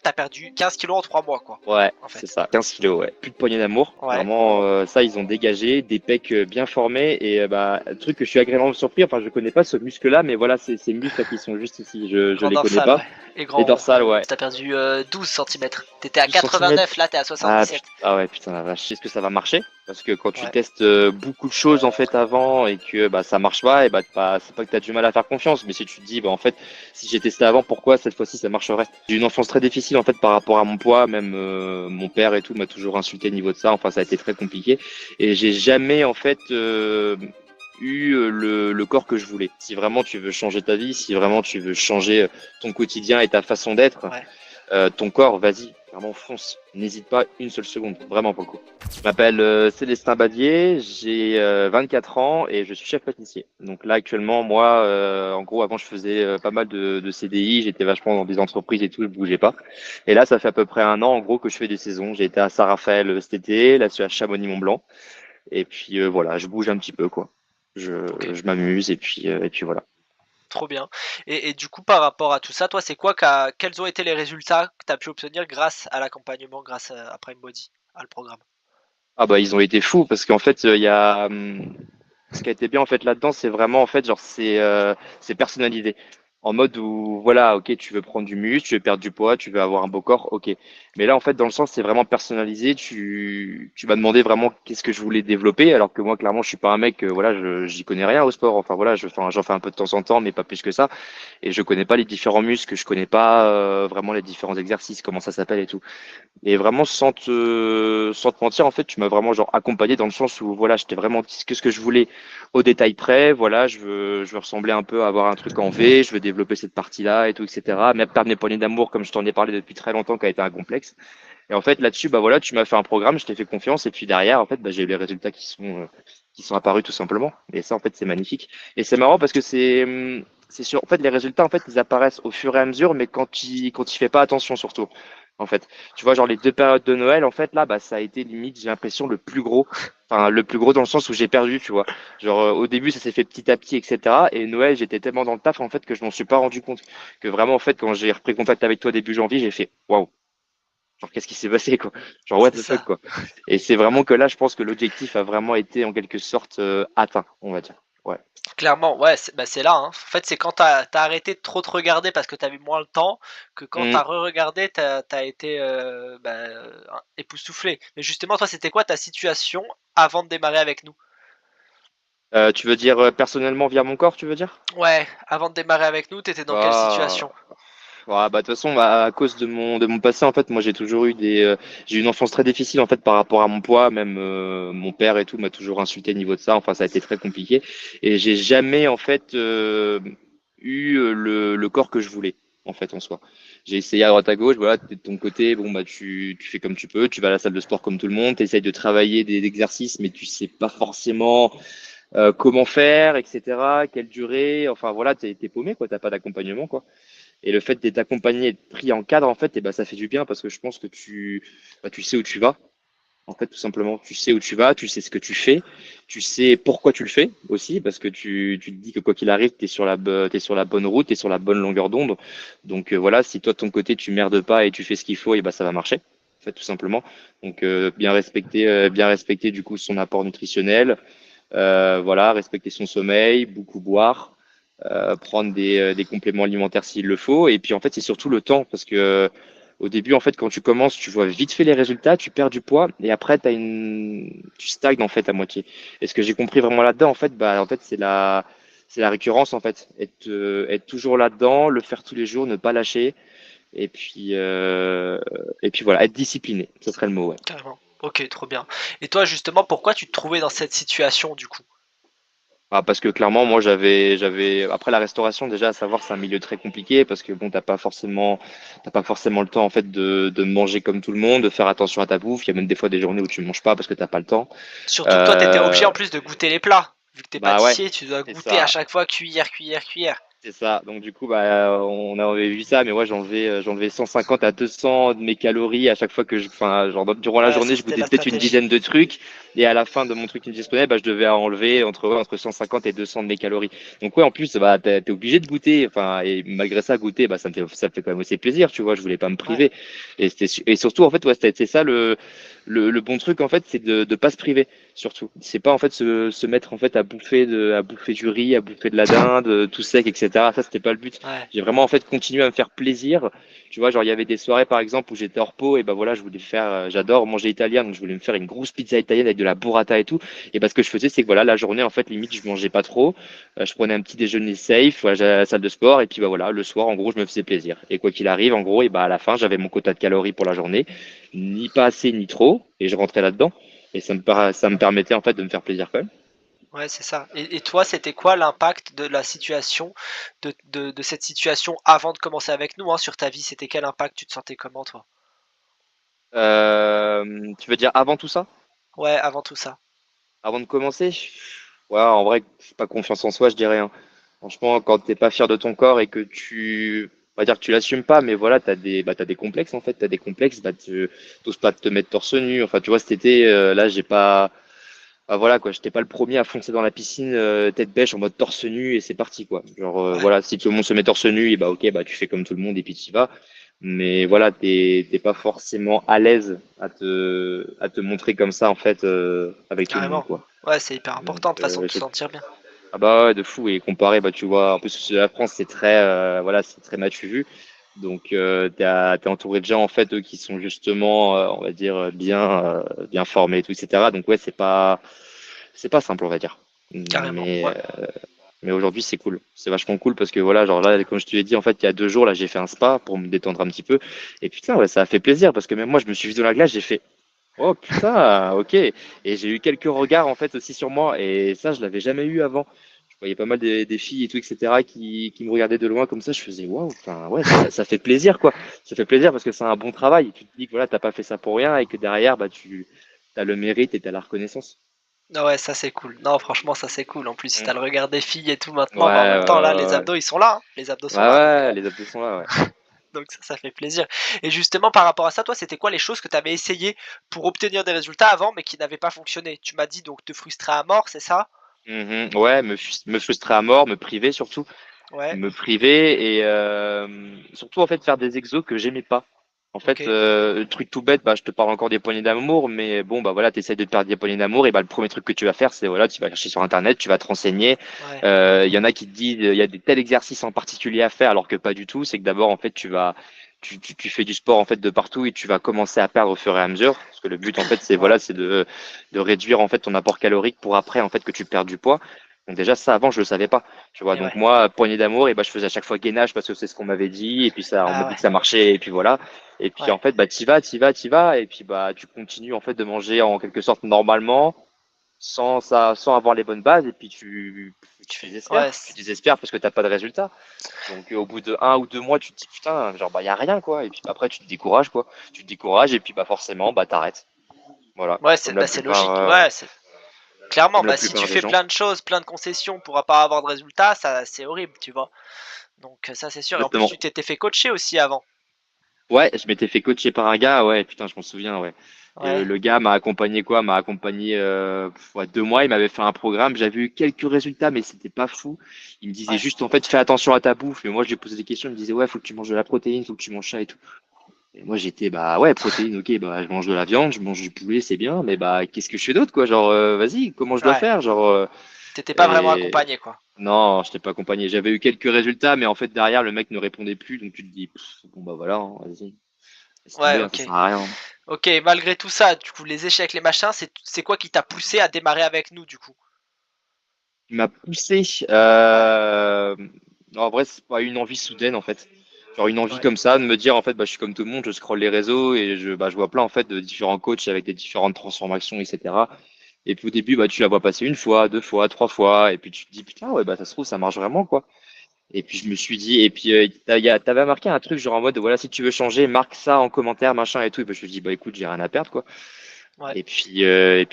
t'as perdu 15 kilos en 3 mois, quoi, Ouais, en c'est fait. ça. 15 kilos, ouais. Plus de poignée d'amour. Ouais. Vraiment, ça, ils ont dégagé des pecs bien formés. Et bah, un truc que je suis agréablement surpris. Enfin, je connais pas ce muscle-là, mais voilà, ces muscles qui sont juste ici. Je Grand les connais dorsal, pas. ouais. Et Les grand rond. dorsales, ouais. T'as perdu 12 centimètres. T'étais à 12 centimètres. 89, là t'es à Ah, 77. ah ouais, putain la vache. Est-ce que ça va marcher? Parce que quand tu Ouais. testes beaucoup de choses en fait avant et que bah ça marche pas, et bah c'est pas que t'as du mal à faire confiance, mais si tu te dis bah en fait si j'ai testé avant, pourquoi cette fois-ci ça marcherait? J'ai eu une enfance très difficile en fait par rapport à mon poids, même mon père et tout m'a toujours insulté au niveau de ça. Enfin ça a été très compliqué et j'ai jamais en fait eu le corps que je voulais. Si vraiment tu veux changer ta vie, si vraiment tu veux changer ton quotidien et ta façon d'être, Ouais. ton corps, vas-y, vraiment fonce. N'hésite pas une seule seconde, vraiment pour le coup. Je m'appelle Célestin Badier, j'ai 24 ans et je suis chef pâtissier. Donc là actuellement, moi, en gros, avant je faisais pas mal de CDI, j'étais vachement dans des entreprises et tout, je bougeais pas. Et là, ça fait à peu près un an en gros que je fais des saisons. J'ai été à Saint-Raphaël cet été, là je suis à Chamonix-Mont-Blanc. Et puis voilà, je bouge un petit peu quoi. Ok. Je m'amuse et puis voilà. Trop bien. Et du coup, par rapport à tout ça, toi, c'est quoi quels ont été les résultats que tu as pu obtenir grâce à l'accompagnement, grâce à Prime Body, à le programme? Ah bah ils ont été fous parce qu'en fait il y a ce qui a été bien en fait là-dedans, c'est vraiment en fait genre c'est personnalisé. En mode où voilà, ok, tu veux prendre du muscle, tu veux perdre du poids, tu veux avoir un beau corps, ok. Mais là en fait dans le sens c'est vraiment personnalisé. Tu m'as demandé vraiment qu'est-ce que je voulais développer, alors que moi clairement je suis pas un mec, voilà, j'y connais rien au sport. Enfin voilà, j'en fais un peu de temps en temps, mais pas plus que ça. Et je connais pas les différents muscles, je connais pas vraiment les différents exercices, comment ça s'appelle et tout. Et vraiment, sans te mentir, en fait, tu m'as vraiment genre accompagné dans le sens où voilà, j'étais vraiment dit ce que je voulais au détail près. Voilà, je veux ressembler un peu à avoir un truc en V, je veux développer cette partie-là et tout, etc. Même perdre mes poignées d'amour, comme je t'en ai parlé depuis très longtemps, qui a été un complexe. Et en fait, là-dessus, bah voilà, tu m'as fait un programme, je t'ai fait confiance, et puis derrière, en fait, bah, j'ai eu les résultats qui sont apparus tout simplement. Et ça, en fait, c'est magnifique. Et c'est marrant parce que c'est sûr, en fait, les résultats, en fait, ils apparaissent au fur et à mesure, mais quand tu fais pas attention surtout. En fait, tu vois, genre les deux périodes de Noël, en fait, là, bah, ça a été limite, j'ai l'impression, le plus gros. Enfin, le plus gros dans le sens où j'ai perdu, tu vois. Genre, au début, ça s'est fait petit à petit, etc. Et Noël, j'étais tellement dans le taf, en fait, que je m'en suis pas rendu compte. Que vraiment, en fait, quand j'ai repris contact avec toi début janvier, j'ai fait, waouh. Genre, qu'est-ce qui s'est passé, quoi? Genre, what C'est the fuck, ça. quoi. Et c'est vraiment que là, je pense que l'objectif a vraiment été, en quelque sorte, atteint, on va dire. Ouais. Clairement, ouais, c'est là, hein. En fait, c'est quand t'as arrêté de trop te regarder parce que t'avais moins le temps, que quand Mmh. t'as re-regardé, t'as été, époustouflé. Mais justement, toi, c'était quoi ta situation avant de démarrer avec nous? Tu veux dire personnellement via mon corps, tu veux dire? Ouais, avant de démarrer avec nous, t'étais dans quelle Ah. situation? Ouais, bah de toute façon, bah, à cause de mon passé, en fait, moi j'ai toujours eu j'ai eu une enfance très difficile en fait par rapport à mon poids, même mon père et tout m'a toujours insulté au niveau de ça. Enfin, ça a été très compliqué et j'ai jamais en fait eu le corps que je voulais en fait en soi. J'ai essayé à droite à gauche, voilà, t'es de ton côté, bon bah tu fais comme tu peux, tu vas à la salle de sport comme tout le monde, t'essayes de travailler des exercices, mais tu sais pas forcément comment faire, etc. Quelle durée, enfin voilà, t'es paumé quoi, t'as pas d'accompagnement quoi. Et le fait d'être accompagné, être pris en cadre, en fait, et ben, ça fait du bien parce que je pense que tu sais où tu vas. En fait, tout simplement, tu sais où tu vas, tu sais ce que tu fais, tu sais pourquoi tu le fais aussi, parce que tu te dis que quoi qu'il arrive, t'es sur la bonne route, t'es sur la bonne longueur d'onde. Donc voilà, si toi de ton côté tu merdes pas et tu fais ce qu'il faut, et ben ça va marcher. En fait, tout simplement. Donc bien respecter du coup son apport nutritionnel, voilà, respecter son sommeil, beaucoup boire, prendre des compléments alimentaires s'il le faut. Et puis en fait, c'est surtout le temps parce que au début, en fait, quand tu commences, tu vois vite fait les résultats, tu perds du poids et après, tu stagnes en fait à moitié. Et ce que j'ai compris vraiment là-dedans, en fait, bah, en fait, c'est la récurrence en fait. Être toujours là-dedans, le faire tous les jours, ne pas lâcher. Et puis, voilà, être discipliné, ce serait le mot, ouais. Carrément. OK, trop bien. Et toi, justement, pourquoi tu te trouvais dans cette situation, du coup? Ah, parce que clairement, moi, après la restauration, déjà, à savoir, c'est un milieu très compliqué parce que bon, t'as pas forcément le temps, en fait, de manger comme tout le monde, de faire attention à ta bouffe. Il y a même des fois des journées où tu manges pas parce que t'as pas le temps. Surtout que toi, tu étais obligé, Euh, en plus, de goûter les plats. Vu que tu es Bah ouais, pâtissier, tu dois c'est goûter à ça. chaque fois cuillère, cuillère, cuillère. C'est ça. Donc du coup, on avait vu ça, mais moi j'enlevais 150 à 200 de mes calories à chaque fois que enfin, genre durant la Ouais, ça journée, je c'était goûtais la peut-être une stratégie. dizaine de trucs, et à la fin de mon truc nutritionnel, je devais enlever entre 150 et 200 de mes calories. Donc ouais, en plus, t'es obligé de goûter. Enfin, et malgré ça, goûter, ça me fait quand même aussi plaisir, tu vois. Je voulais pas me Ouais, priver. Et surtout, en fait, ouais, c'est ça le bon truc, en fait, c'est de pas se priver. Surtout, c'est pas en fait se mettre en fait à bouffer du riz, à bouffer de la dinde, tout sec, etc. Ça, c'était pas le but. ouais, J'ai vraiment en fait continué à me faire plaisir. Tu vois, genre il y avait des soirées par exemple où j'étais hors pot et voilà, je voulais faire, j'adore manger italien, donc je voulais me faire une grosse pizza italienne avec de la burrata et tout. Et ce que je faisais, c'est que voilà, la journée en fait limite je mangeais pas trop. Je prenais un petit déjeuner safe, voilà, j'allais à la salle de sport et puis voilà, le soir en gros je me faisais plaisir. Et quoi qu'il arrive, en gros, et à la fin j'avais mon quota de calories pour la journée, ni pas assez ni trop, et je rentrais là-dedans. Et ça me permettait en fait de me faire plaisir quand même. ouais, c'est ça. Et toi, c'était quoi l'impact de la situation, de cette situation avant de commencer avec nous, hein, sur ta vie? C'était quel impact? Tu te sentais comment, toi? Tu veux dire avant tout ça? Ouais, avant tout ça. Avant de commencer? Ouais, en vrai, j'ai pas confiance en soi, je dirais, hein. Franchement, quand t'es pas fier de ton corps et que on va dire que tu l'assumes pas, mais voilà, t'as des complexes en fait, t'as des complexes, tu t'oses pas te mettre torse nu. Enfin, tu vois, cet été, là, j'ai pas, voilà quoi, j'étais pas le premier à foncer dans la piscine tête bêche en mode torse nu et c'est parti quoi. Genre Ouais, voilà, si tout le monde se met torse nu, et ok, tu fais comme tout le monde et puis tu y vas. Mais voilà, t'es pas forcément à l'aise à te montrer comme ça en fait avec tout le monde carrément. quoi. Ouais, c'est hyper Donc, important de toute façon de te sentir bien. ah bah ouais, de fou. Et comparé, tu vois, en plus la France, c'est très, voilà, c'est très matu vu. Donc, t'es entouré de gens, en fait, eux, qui sont justement, on va dire, bien formés et tout, etc. Donc, ouais, c'est pas simple, on va dire. Carrément. Mais, Ouais. mais aujourd'hui, c'est cool. C'est vachement cool parce que, voilà, genre là, comme je te l'ai dit, en fait, il y a 2 jours, là, j'ai fait un spa pour me détendre un petit peu. Et putain, ouais, ça a fait plaisir parce que même moi, je me suis vu dans la glace, j'ai fait, oh putain, ok. Et j'ai eu quelques regards en fait aussi sur moi et ça, je l'avais jamais eu avant. Je voyais pas mal des filles et tout, etc. qui me regardaient de loin comme ça. Je faisais waouh, enfin ouais, ça fait plaisir quoi. Ça fait plaisir parce que c'est un bon travail. Tu te dis que voilà, t'as pas fait ça pour rien et que derrière, tu as le mérite et t'as la reconnaissance. Ah ouais, ça c'est cool. Non, franchement, ça c'est cool. En plus, si Mm. tu le regard des filles et tout Ouais, maintenant, bah, en même ouais, temps, là, ouais, les ouais. abdos, ils sont là, hein. Les abdos sont Ouais, là, ouais, les abdos sont là, ouais. donc ça fait plaisir. Et justement, par rapport à ça, toi, c'était quoi les choses que tu avais essayé pour obtenir des résultats avant, mais qui n'avaient pas fonctionné? Tu m'as dit donc te frustrer à mort, c'est ça? Mhm. Ouais, me frustrer à mort, me priver surtout. Ouais, Me priver et surtout en fait faire des exos que j'aimais pas. En fait, OK, le truc tout bête, je te parle encore des poignées d'amour, mais bon, voilà, t'essayes de perdre des poignées d'amour et le premier truc que tu vas faire, c'est voilà, tu vas chercher sur Internet, tu vas te renseigner. ouais, Il y en a qui te disent, il y a des tels exercices en particulier à faire, alors que pas du tout. C'est que d'abord, en fait, tu fais du sport en fait de partout et tu vas commencer à perdre au fur et à mesure, parce que le but en fait, c'est ouais, voilà, c'est de réduire en fait ton apport calorique pour après en fait que tu perds du poids. Donc déjà ça avant je le savais pas. Tu vois, et donc ouais. moi, poignée d'amour, je faisais à chaque fois gainage parce que c'est ce qu'on m'avait dit, et puis ça, on m'a Ah dit ouais, que ça marchait, et puis voilà. Et puis en ouais, fait, t'y vas, t'y vas, t'y vas, et puis tu continues en fait de manger en quelque sorte normalement, sans ça, sans avoir les bonnes bases, et puis tu fais ouais, tu désespères parce que t'as pas de résultat. Donc au bout de 1 ou 2 mois, tu te dis putain, genre y a rien quoi, et puis après tu te décourages quoi, tu te décourages, et puis forcément t'arrêtes. Voilà, ouais, c'est logique. Ouais, c'est clairement, comme la bah, si tu plupart des fais gens. plein de choses, plein de concessions pour pas avoir de résultats, ça c'est horrible, tu vois? Donc ça, c'est sûr et en plus, Exactement. tu t'étais fait coacher aussi avant? Ouais, je m'étais fait coacher par un gars, ouais, putain, je m'en souviens, ouais. Et, Ouais, le gars m'a accompagné quoi? M'a accompagné 2 mois. Il m'avait fait un programme. J'avais eu quelques résultats, mais c'était pas fou. Il me disait ouais, juste en fait, fais attention à ta bouffe. Mais moi, je lui posais des questions. Il me disait ouais, faut que tu manges de la protéine, faut que tu manges ça et tout. Et moi, j'étais bah ouais, protéine, ok, je mange de la viande, je mange du poulet, c'est bien. Mais qu'est-ce que je fais d'autre quoi? Genre, vas-y, comment je dois ouais. faire? Genre, Tu pas vraiment et accompagné, quoi? non, je t'ai pas accompagné. J'avais eu quelques résultats, mais en fait derrière, le mec ne répondait plus. Donc tu te dis bon bah voilà, hein, vas-y, laisse Ouais, tomber, hein, ça OK. sert à rien. OK, malgré tout ça, du coup, les échecs, les machins, c'est quoi qui t'a poussé à démarrer avec nous, du coup? Qui m'a poussé. Ouais, Non, en vrai, c'est pas une envie soudaine en fait. Genre une envie ouais, comme ça de me dire en fait, je suis comme tout le monde, je scrolle les réseaux et je vois plein en fait de différents coachs avec des différentes transformations, etc. Et puis au début, tu la vois passer 1 fois, 2 fois, 3 fois, et puis tu te dis putain, ouais, ça se trouve, ça marche vraiment quoi. Et puis je me suis dit, et puis t'avais marqué un truc genre en mode voilà, si tu veux changer, marque ça en commentaire, machin et tout. Et puis je me suis dit, écoute, j'ai rien à perdre quoi. Ouais. Et puis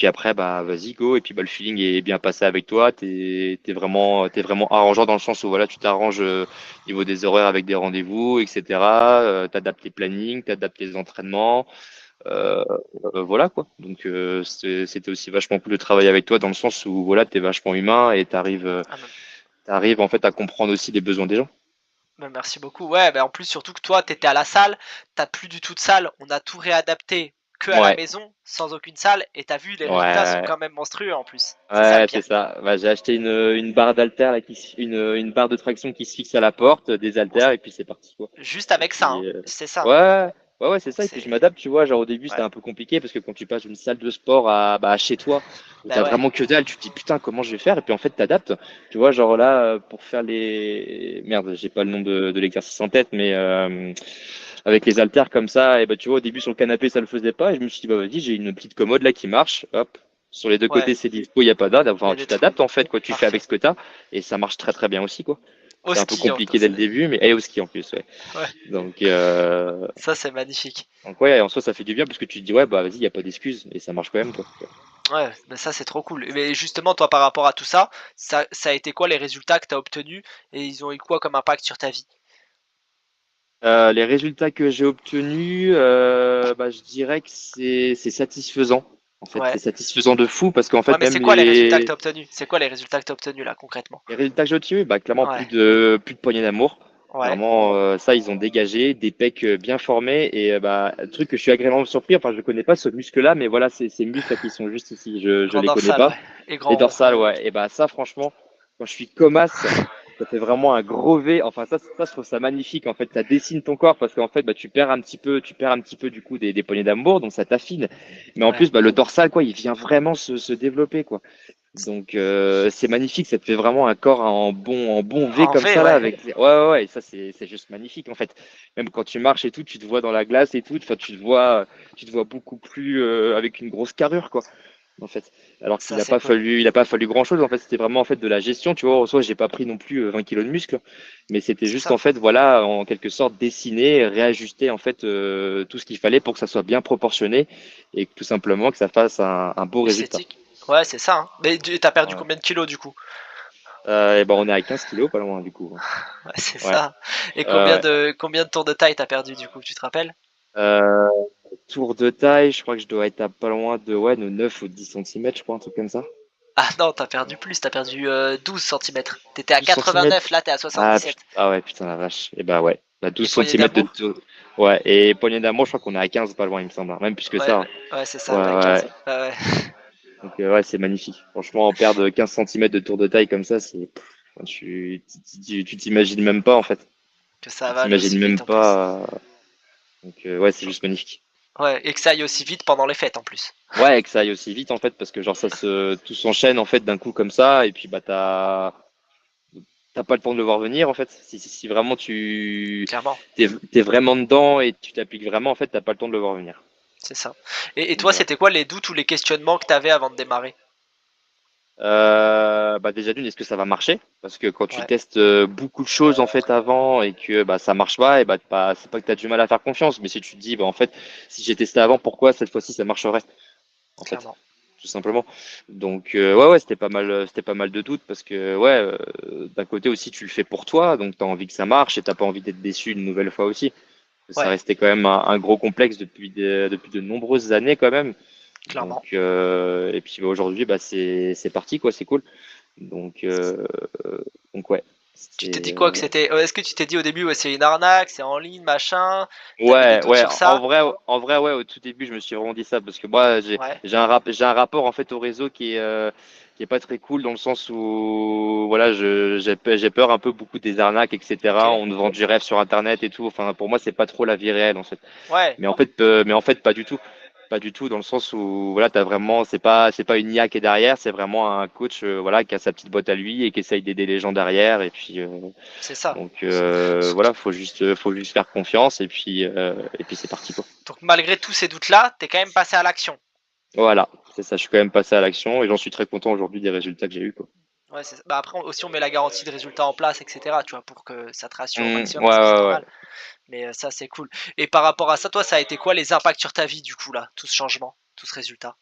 après, bah, vas-y, go. Et puis, bah, le feeling est bien passé avec toi. T'es vraiment arrangeant dans le sens où, voilà, tu t'arranges au niveau des horaires avec des rendez-vous, etc. T'adaptes tes plannings, t'adaptes tes entraînements. Euh, voilà, quoi. Donc, c'était aussi vachement cool de travailler avec toi dans le sens où, voilà, t'es vachement humain et Ah, même. t'arrives, en fait, à comprendre aussi les besoins des gens. Merci beaucoup. Ouais, bah, en plus, surtout que toi, t'étais à la salle, t'as plus du tout de salle, on a tout réadapté que à la Ouais, maison, sans aucune salle, et t'as vu, les résultats sont ouais. quand même monstrueux en plus. C'est ça le Ouais, c'est pire. ça. Bah, j'ai acheté une barre d'haltère là, une barre de traction qui se fixe à la porte, des On haltères et puis c'est parti quoi. Juste Et avec ça, hein. puis C'est ça. ouais, ouais, c'est ça. Et puis je C'est m'adapte, tu vois. Genre au début c'était ouais, un peu compliqué parce que quand tu passes d'une salle de sport à bah, chez toi où bah t'as ouais, vraiment que dalle, tu te dis putain comment je vais faire et puis en fait t'adaptes. Tu vois, genre là pour faire les merde, j'ai pas le nom de l'exercice en tête, mais avec les haltères comme ça, et bah tu vois au début sur le canapé ça le faisait pas et je me suis dit bah vas-y j'ai une petite commode là qui marche, hop. Sur les deux ouais, côtés, c'est dispo, il n'y a pas d'ad. il y Enfin, a des tu trous. t'adaptes en fait, quoi. Tu fais avec Parfait. ce que tu as et ça marche très très bien aussi, quoi. Au C'était un peu ski, hein, compliqué dès le début, mais et au ski en plus, ouais. ouais, Donc, ça c'est magnifique. ouais, en soi, ça fait du bien parce que tu te dis, ouais, bah vas-y, il n'y a pas d'excuse et ça marche quand même, quoi. Ouais, mais ça c'est trop cool. Mais justement, toi, par rapport à tout ça, ça a été quoi les résultats que tu as obtenus et ils ont eu quoi comme impact sur ta vie? Les résultats que j'ai obtenus, bah, je dirais que c'est satisfaisant. En fait, c'est Ouais. satisfaisant de fou parce qu'en Ouais, fait, mais même c'est quoi les résultats que tu as obtenus? C'est quoi les résultats que tu as obtenus là concrètement? les résultats que j'ai obtenus, bah, clairement, Ouais, plus de poignées d'amour. ouais, Vraiment, ça, ils ont dégagé des pecs bien formés et bah, un truc que je suis agréablement surpris. Enfin, je connais pas ce muscle-là, mais voilà, ces muscles là qui sont juste ici, je grand les connais dorsal, pas. ouais, et Les grand rond. dorsales, ouais. Et bah, ça, franchement, quand je suis comme as, ça fait vraiment un gros V. Enfin, ça, je trouve ça magnifique. En fait, ça dessine ton corps parce qu'en fait, bah, tu perds un petit peu du coup des poignées d'amour, donc ça t'affine. Mais en Ouais. plus, bah, le dorsal, quoi, il vient vraiment se développer, quoi. Donc c'est magnifique, ça te fait vraiment un corps en bon V En comme V, ça là ouais. avec ouais, et ça c'est juste magnifique en fait. Même quand tu marches et tout, tu te vois dans la glace et tout, enfin tu te vois beaucoup plus avec une grosse carrure quoi en fait. Alors Ça c'est cool. il a pas fallu grand-chose en fait, c'était vraiment en fait de la gestion, tu vois, en soi, j'ai pas pris non plus 20 kilos de muscle, mais c'était C'est juste en ça. fait voilà, en quelque sorte dessiner, réajuster en fait tout ce qu'il fallait pour que ça soit bien proportionné et que, tout simplement que ça fasse un beau résultat. Esthétique. Ouais, c'est ça, hein. Mais t'as perdu Voilà. combien de kilos du coup? Et ben on est à 15 kilos, pas loin du coup. Ouais, c'est Ouais, ça. Et ouais. combien de tours de taille t'as perdu du coup, tu te rappelles? Euh, Tour de taille, je crois que je dois être à pas loin de, ouais, de 9 ou 10 centimètres, je crois, un truc comme ça. Ah non, t'as perdu plus, t'as perdu 12 centimètres. T'étais à 12 centimètres? 89, là t'es à Ah, 77. ah ouais, putain la vache. Et bah ouais, bah, Et 12 poignée centimètres de d'amour? tour. Ouais, et poignée d'amour, je crois qu'on est à 15, pas loin, il me semble, hein. Même plus que Ouais, ça, hein. ouais, c'est ça, Ouais, t'es à ouais. 15. Ouais, ouais. Donc ouais, c'est magnifique. Franchement, en perdre 15 centimètres de tour de taille comme ça, c'est... tu t'imagines même pas, en fait. Que ça Tu va aller t'imagines aussi vite même en plus. pas. Donc ouais, c'est juste magnifique. Ouais, et que ça aille aussi vite pendant les fêtes en plus. Ouais, et que ça aille aussi vite en fait, parce que genre tout s'enchaîne en fait d'un coup comme ça, et puis bah t'as pas le temps de le voir venir en fait. Si vraiment Clairement, t'es vraiment dedans et tu t'appliques vraiment en fait, t'as pas le temps de le voir venir. c'est ça. Et Donc toi, voilà. c'était quoi les doutes ou les questionnements que t'avais avant de démarrer? Bah déjà d'une, est-ce que ça va marcher? Parce que quand tu Ouais, testes beaucoup de choses en fait avant et que bah ça marche pas, et bah c'est pas que t'as du mal à faire confiance, mais si tu te dis bah en fait si j'ai testé avant, pourquoi cette fois-ci ça marcherait en fait? clairement. Tout simplement. Donc ouais, c'était pas mal de doutes parce que ouais, d'un côté aussi tu le fais pour toi, donc tu as envie que ça marche et t'as pas envie d'être déçu une nouvelle fois aussi. Ça Ouais, restait quand même un gros complexe depuis de nombreuses années quand même. Donc clairement. et puis bah, aujourd'hui bah c'est parti quoi, c'est cool. Donc ouais, Tu t'es c'est dit quoi que c'était? Est-ce que tu t'es dit au début, ouais, c'est une arnaque, c'est en ligne, machin? T'avais des ouais, doutes sur ça? en vrai, ouais, au tout début, je me suis vraiment dit ça parce que moi, Ouais, j'ai un rapport en fait au réseau qui est pas très cool dans le sens où, voilà, j'ai peur un peu beaucoup des arnaques, ok. etc. On nous vend du rêve sur Internet et tout. Enfin, pour moi, c'est pas trop la vie réelle en fait. Ouais, Mais en fait, pas du tout. Pas du tout dans le sens où, voilà, t'as vraiment, c'est pas une IA qui est derrière, c'est vraiment un coach, voilà, qui a sa petite boîte à lui et qui essaye d'aider les gens derrière et puis, c'est ça. donc voilà, faut juste faire confiance et puis c'est parti quoi. Donc malgré tous ces doutes-là, t'es quand même passé à l'action. Voilà, c'est ça. Je suis quand même passé à l'action et j'en suis très content aujourd'hui des résultats que j'ai eu quoi. Ouais, bah après aussi on met la garantie de résultat en place, etc. Tu vois, pour que ça te rassure au maximum Ouais, parce que c'est ouais, ouais. normal. Mais ça c'est cool. Et par rapport à ça, toi, ça a été quoi les impacts sur ta vie du coup là, tout ce changement? tout ce résultat?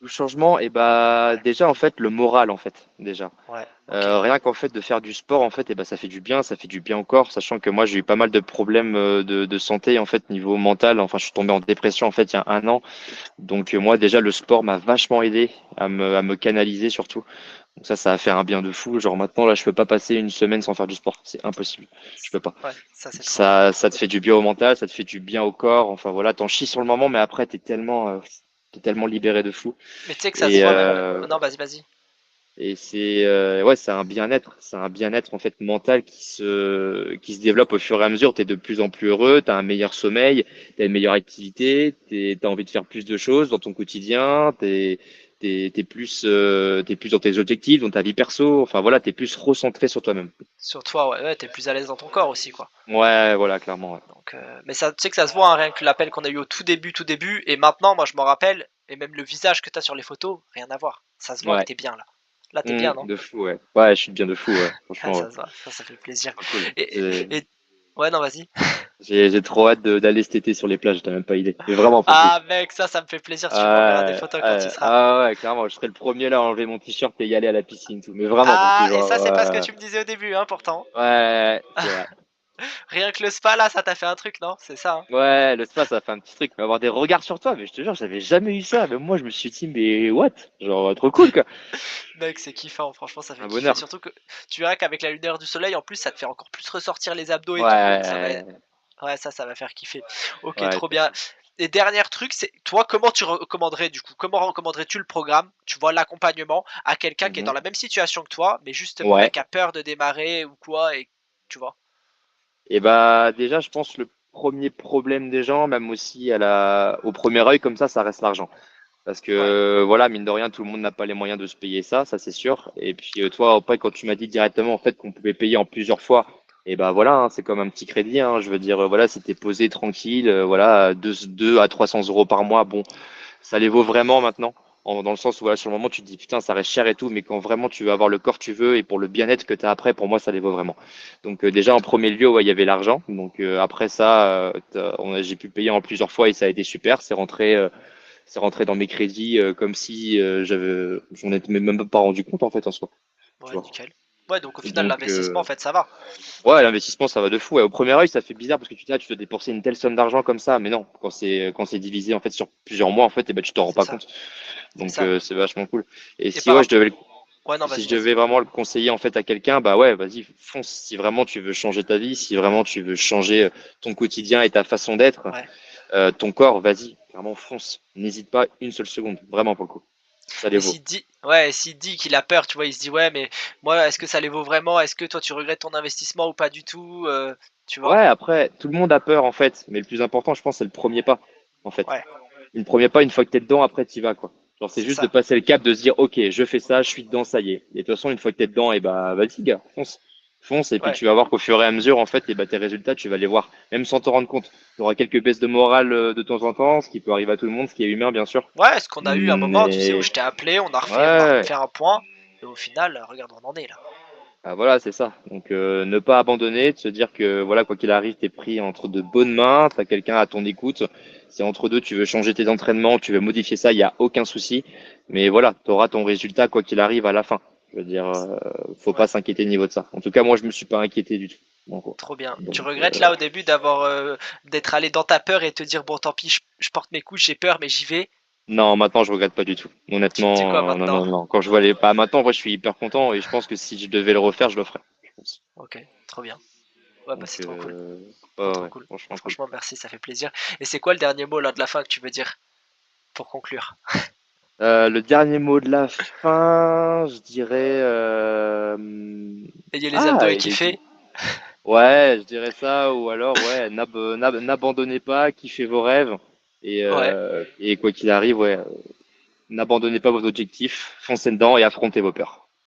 Le changement, et bah déjà en fait le moral en fait déjà. Ouais, ok. Rien qu'en fait de faire du sport en fait, et bah ça fait du bien au corps, sachant que moi j'ai eu pas mal de problèmes de santé en fait niveau mental. Enfin, je suis tombé en dépression en fait il y a un an. Donc moi déjà le sport m'a vachement aidé à me canaliser surtout. Donc ça a fait un bien de fou. Genre maintenant là je peux pas passer une semaine sans faire du sport, c'est impossible. Je peux pas. Ouais, ça c'est trop bien. Ça te fait du bien au mental, ça te fait du bien au corps. Enfin voilà, t'en chies sur le moment, mais après t'es tellement libéré de fou. Mais tu sais que ça se Et voit même. Oh non, vas-y, vas-y. et c'est ouais, c'est un bien-être en fait mental qui se développe au fur et à mesure. T'es de plus en plus heureux, t'as un meilleur sommeil, t'as une meilleure activité, t'as envie de faire plus de choses dans ton quotidien, t'es plus dans tes objectifs, dans ta vie perso. Enfin voilà, t'es plus recentré sur toi-même. Sur toi, ouais, ouais, t'es plus à l'aise dans ton corps aussi, quoi. Ouais, voilà, clairement. Ouais. Donc, mais ça, tu sais que ça se voit, hein, rien que l'appel qu'on a eu au tout début, et maintenant, moi je m'en rappelle, et même le visage que t'as sur les photos, rien à voir. Ça se voit que Ouais. t'es bien là. Là, t'es bien, non? De fou, ouais. Ouais, je suis bien de fou, ouais. Ah, Franchement, ouais. ça se voit, ça fait plaisir. Trop cool. Et ouais, non, vas-y. J'ai trop hâte d'aller cet été sur les plages, t'as même pas idée. Mais vraiment pour le coup. Ah, mec, ça me fait plaisir si tu m'enverras des photos quand il sera. Ouais, clairement, je serai le premier là à enlever mon t-shirt et y aller à la piscine, tout. Mais vraiment pour le coup, Ah, et genre, ça, c'est pas ce que tu me disais au début, hein, pourtant. c'est vrai. Rien que le spa, là, ça t'a fait un truc, non? C'est ça, hein? Ouais, le spa, ça fait un petit truc. Mais avoir des regards sur toi, mais je te jure, j'avais jamais eu ça. Même moi, je me suis dit, mais what? Genre, trop cool, quoi. Mec, c'est kiffant, franchement, ça fait Un kiffer. bonheur. Surtout que tu verras qu'avec la lumière du soleil, en plus, ça te fait encore plus ressortir les abdos et tout. Donc ça va. Ouais, Ouais, ça va faire kiffer. Ok, ouais, trop de bien. fou. Et dernier truc, c'est toi, comment tu recommanderais du coup? Comment recommanderais-tu le programme? Tu vois, l'accompagnement à quelqu'un qui est dans Mhm. la même situation que toi, mais justement, Ouais. qui a peur de démarrer ou quoi, et tu vois? Et bah, déjà, je pense le premier problème des gens, même aussi au premier œil, comme ça reste l'argent. Parce Ouais, que voilà, mine de rien, tout le monde n'a pas les moyens de se payer ça c'est sûr. Et puis toi, après, quand tu m'as dit directement en fait qu'on pouvait payer en plusieurs fois, et ben voilà, hein, c'est comme un petit crédit. Hein, je veux dire, voilà, si t'es posé tranquille, voilà, 2 à 300 € par mois, bon, ça les vaut vraiment maintenant. Dans le sens où voilà, sur le moment, tu te dis putain, ça reste cher et tout, mais quand vraiment tu veux avoir le corps que tu veux et pour le bien-être que tu as après, pour moi, ça les vaut vraiment. Donc déjà en trop bien. premier lieu, ouais, il y avait l'argent. Donc après ça, j'ai pu payer en plusieurs fois et ça a été super. C'est rentré dans mes crédits comme si j'en étais même pas rendu compte en fait en soi. Tu Ouais, vois. nickel. Ouais, donc au final, Donc l'investissement, en fait, ça va. ouais, l'investissement ça va de fou. Et au premier œil, ça fait bizarre parce que tu te dis ah, tu dois dépenser une telle somme d'argent comme ça, mais non, quand c'est divisé en fait sur plusieurs mois en fait, et ben tu t'en rends C'est pas ça, compte. c'est Donc ça. c'est vachement cool. Et Et si par ouais, rapport. Ouais, non, si vas-y, je vas-y. devais vraiment le conseiller en fait à quelqu'un, bah ouais, vas-y, fonce. Si vraiment tu veux changer ta vie, si vraiment tu veux changer ton quotidien et ta façon d'être, Ouais. ton corps, vas-y, vraiment fonce. N'hésite pas une seule seconde, vraiment pour le coup. Ça les Et vaut. s'il dit, ouais, s'il dit qu'il a peur, tu vois, il se dit ouais, mais moi, est-ce que ça les vaut vraiment? Est-ce que toi, tu regrettes ton investissement ou pas du tout? Tu vois? Ouais, après, tout le monde a peur en fait, mais le plus important, je pense, c'est le premier pas en fait. Ouais, Le premier pas, une fois que t'es dedans, après t'y vas quoi. Genre, c'est c'est juste de ça. passer le cap, de se dire, ok, je fais ça, je suis dedans, ça y est. Et de toute façon, une fois que t'es dedans, et bah, vas-y, gars, fonce. Fonce, et puis Ouais. tu vas voir qu'au fur et à mesure, en fait, et bah, tes résultats, tu vas les voir, même sans t'en rendre compte. Tu auras quelques baisses de morale de temps en temps, ce qui peut arriver à tout le monde, ce qui est humain, bien sûr. Ouais, ce qu'on a eu un moment, tu sais, où Mais, je t'ai appelé, on a ouais, refait un point, et au final, regarde où on en est là. ah, voilà, c'est ça. Donc, ne pas abandonner, de se dire que, voilà, quoi qu'il arrive, t'es pris entre de bonnes mains, t'as quelqu'un à ton écoute. Si entre deux, tu veux changer tes entraînements, tu veux modifier ça, il n'y a aucun souci. Mais voilà, tu auras ton résultat, quoi qu'il arrive, à la fin. Je veux dire, faut pas Ouais, s'inquiéter au niveau de ça. En tout cas, moi, je me suis pas inquiété du tout. Donc, trop bien. Tu donc, regrettes là au début d'avoir d'être allé dans ta peur et te dire bon, tant pis, je porte mes couches, j'ai peur, mais j'y vais. non, maintenant, je regrette pas du tout. Tu te dis quoi Honnêtement, non, maintenant? non, non. Quand je vois les pas maintenant, moi, je suis hyper content et je pense que si je devais le refaire, je le ferais. Je pense. Ok, trop bien. Ouais, bah Donc, c'est trop cool. Trop ouais, trop ouais, cool. franchement cool. Franchement, merci, ça fait plaisir. Et c'est quoi le dernier mot là de la fin que tu veux dire pour conclure? Le dernier mot de la fin, je dirais. Ayez les abdos Ah, et il est dit. kiffer. Ouais, je dirais ça, ou alors, ouais, n'abandonnez pas, kiffez vos rêves, Ouais. et quoi qu'il arrive, ouais, n'abandonnez pas vos objectifs, foncez dedans et affrontez vos peurs.